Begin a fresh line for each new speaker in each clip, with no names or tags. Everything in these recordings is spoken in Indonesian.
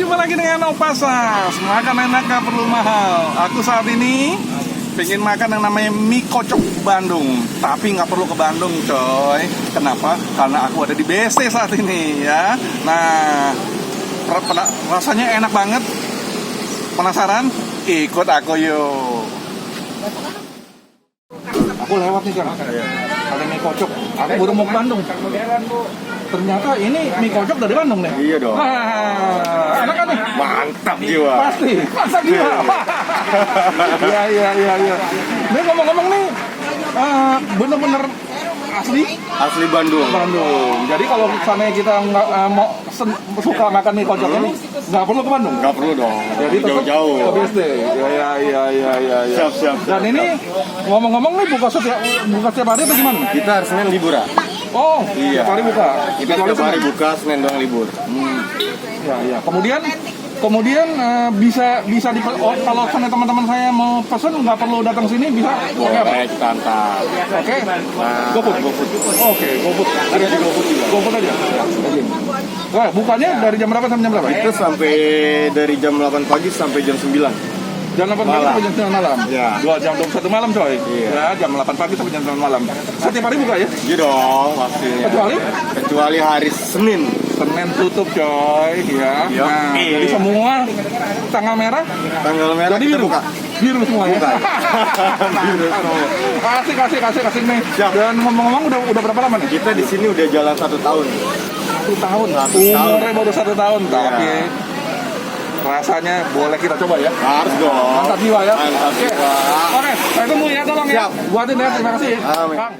jumpa lagi dengan Opasas. Makan enak gak perlu mahal. Aku saat ini pengen makan yang namanya mie kocok Bandung. Tapi gak perlu ke Bandung coy. Kenapa? Karena aku ada di BSD saat ini ya. Nah, rasanya enak banget. Penasaran? Ikut aku yuk. Aku lewat nih kan, ada mie kocok. Aku baru mau ke Bandung. Ternyata ini mie kocok dari Bandung nih.
Iya dong.
Enak kan nih?
Mantap jiwa.
Pasti, mantap jiwa. Iya. Ini ngomong-ngomong nih, bener-bener
Asli Bandung.
Jadi kalau misalnya kita nggak mau suka makan mie kocok ini, nggak perlu ke Bandung.
Nggak perlu dong.
Jadi tetap
jauh-jauh.
ke BSD. Iya.
Siap.
Dan ini ngomong-ngomong nih buka setiap hari atau gimana?
Kita hari Senin libur ya.
Oh,
Iya.
setiap hari buka.
Kita setiap hari buka, Senin doang libur.
Ya. Kemudian bisa kalau sana teman-teman saya mau pesen nggak perlu datang sini bisa.
Boleh kita antar.
Oke.
GoFood.
Oke, GoFood.
Ada di GoFood juga.
GoFood aja. Wah, bukannya dari jam berapa sampai jam berapa?
Itu sampai dari jam 8 pagi sampai jam 9.
Jam 8 pagi sampai jam 9 malam.
Ya.
2 jam 21 malam coy.
Iya.
Ya, jam 8 pagi sampai jam 9 malam. Setiap hari buka ya?
Iya dong, pastinya. Kecuali hari Senin
tutup coy, ya.
Yuk.
Nah, jadi semua tanggal merah
jadi
biru.
buka.
Biru semua ya.
Buka. Biru semua.
Kasih nih.
Siap.
Dan ngomong-ngomong udah berapa lama nih?
Kita di sini udah jalan 1 tahun.
1 tahun. Umurnya baru 1 tahun, tapi rasanya boleh kita coba ya.
Harus dong.
Mantap jiwa ya.
Mantap jiwa.
Oke, saya tunggu ya, tolong ya.
Siap.
Buatin ya, terima kasih.
Amin.
Bang.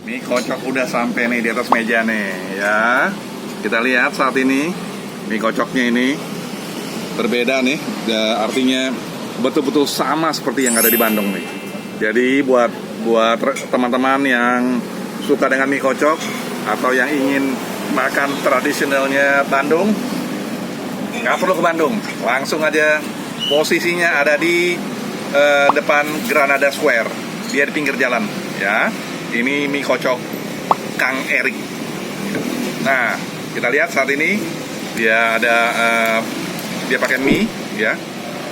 Mie kocok udah sampai nih di atas meja nih ya. Kita lihat saat ini mie kocoknya ini berbeda nih. Artinya betul-betul sama seperti yang ada di Bandung nih. Jadi buat teman-teman yang suka dengan mie kocok atau yang ingin makan tradisionalnya Bandung, nggak perlu ke Bandung. Langsung aja, posisinya ada di depan Granada Square. Dia di pinggir jalan ya. Ini mie kocok Kang Erik. Nah, kita lihat saat ini dia pakai mie ya.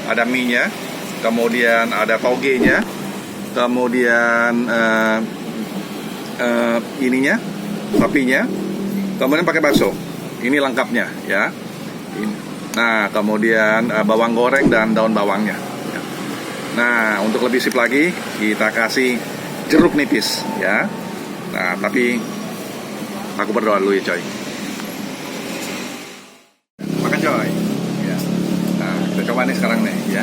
Ada mie-nya, kemudian ada togenya, kemudian ininya, sapinya, kemudian pakai bakso. Ini lengkapnya ya. Nah, kemudian bawang goreng dan daun bawangnya. Nah, untuk lebih sip lagi, kita kasih jeruk nipis ya. Nah, tapi aku berdoa dulu ya coy. Makan coy ya. Nah, kita coba nih sekarang nih ya.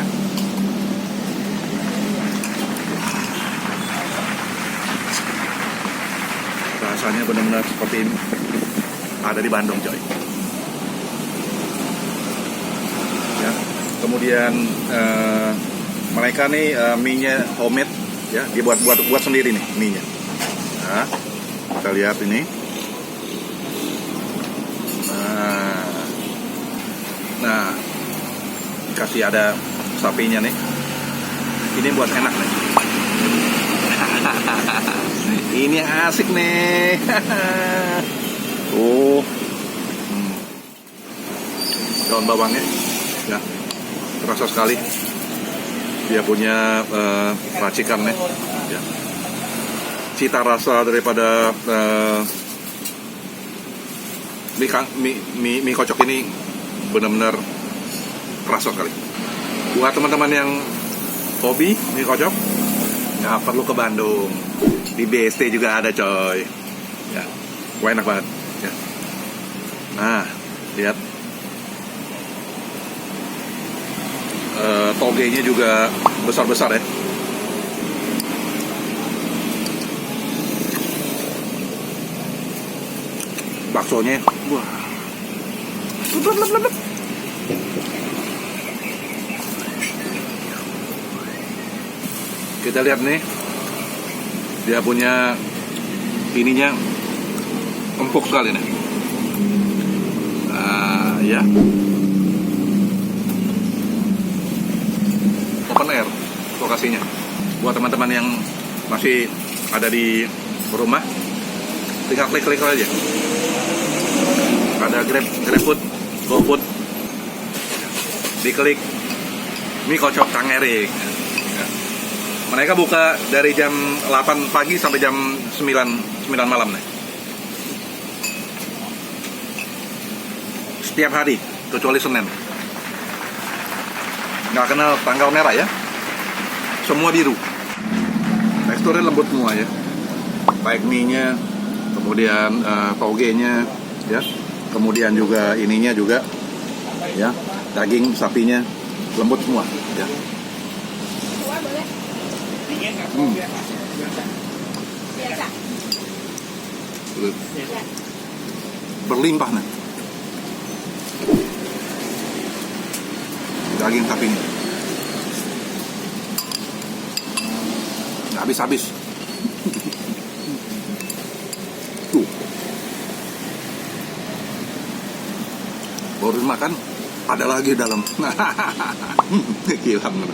Rasanya benar-benar seperti ini. Ada di Bandung coy ya. Kemudian mereka nih mie-nya homemade ya, dibuat sendiri nih mie-nya. Nah, kita lihat ini. Nah, kasih ada sapinya nih. Ini buat enak nih. Ini asik nih. Daun bawangnya, ya, terasa sekali. Dia punya racikan nih ya. Cita rasa daripada mie kocok ini benar-benar kerasa sekali. Buat teman-teman yang hobi mie kocok, nggak perlu ke Bandung. Di BSD juga ada coy ya. Wah, enak banget ya. Nah, lihat togenya juga besar-besar ya. Baksonya, wah, Kita lihat nih, dia punya ininya empuk sekali nih. Ya, open air lokasinya. Buat teman-teman yang masih ada di rumah, tinggal klik-klik aja. Ada GrabFood, GoFood, diklik mie kocok Kang Erik. Mereka buka dari jam 8 pagi sampai jam 9 malam nih. Setiap hari, kecuali Senin. Nggak kenal tanggal merah ya. Semua biru. Teksturnya lembut semua ya. Baik mie-nya, kemudian toge-nya, ya. Kemudian juga ininya juga, ya. Daging sapinya lembut semua, ya. Berlimpah nih daging sapinya, nggak habis-habis. Tuh, baru makan ada lagi dalam. Gila bener.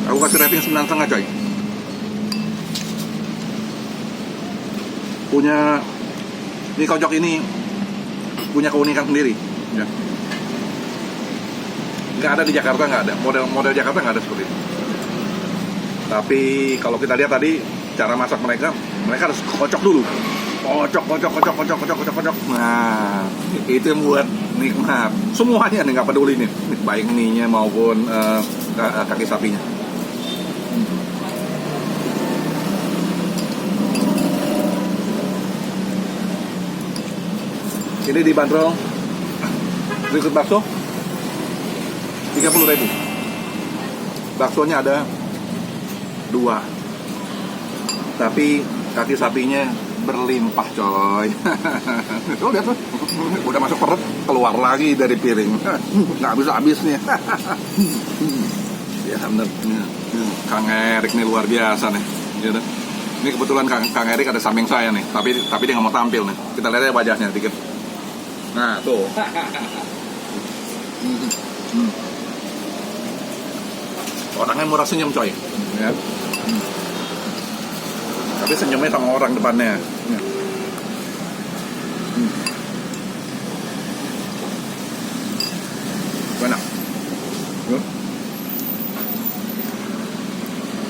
Aku kasih rating 9,5 coy. Punya mie kocok ini punya keunikan sendiri ya. Nggak ada di Jakarta, nggak ada. Model Jakarta nggak ada seperti itu. Tapi kalau kita lihat tadi cara masak mereka harus kocok dulu. Kocok. Nah, itu yang buat nikmat. Semuanya nih, nggak peduli nih, baik mie-nya maupun kaki sapinya. Ini dibanderol berikut bakso 30.000. Baksonya ada 2, tapi kaki sapinya berlimpah coy. Tuh lihat tuh, udah masuk perut keluar lagi dari piring. Nggak habis-habisnya. Ya bener, Kang Erik nih luar biasa nih. Gitu. Ini kebetulan Kang Erik ada samping saya nih, tapi dia nggak mau tampil nih. Kita lihat aja wajahnya dikit. Nah tuh. Orangnya murah senyum coy ya. Tapi senyumnya sama orang depannya ya. Enak.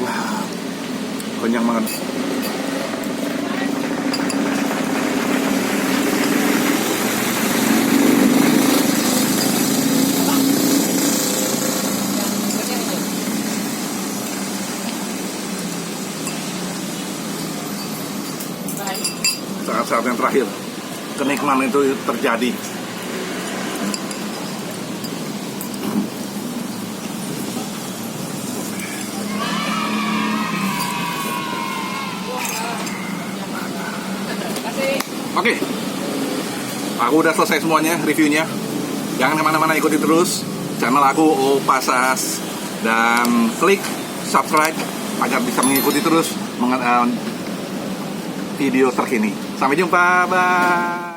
Wah, kenyang banget. Saat-saat yang terakhir kenikmatan itu terjadi. Oke, aku udah selesai semuanya reviewnya. Jangan kemana-mana, ikuti terus channel aku Opasas dan klik subscribe agar bisa mengikuti terus video terkini. Sampai jumpa, bye.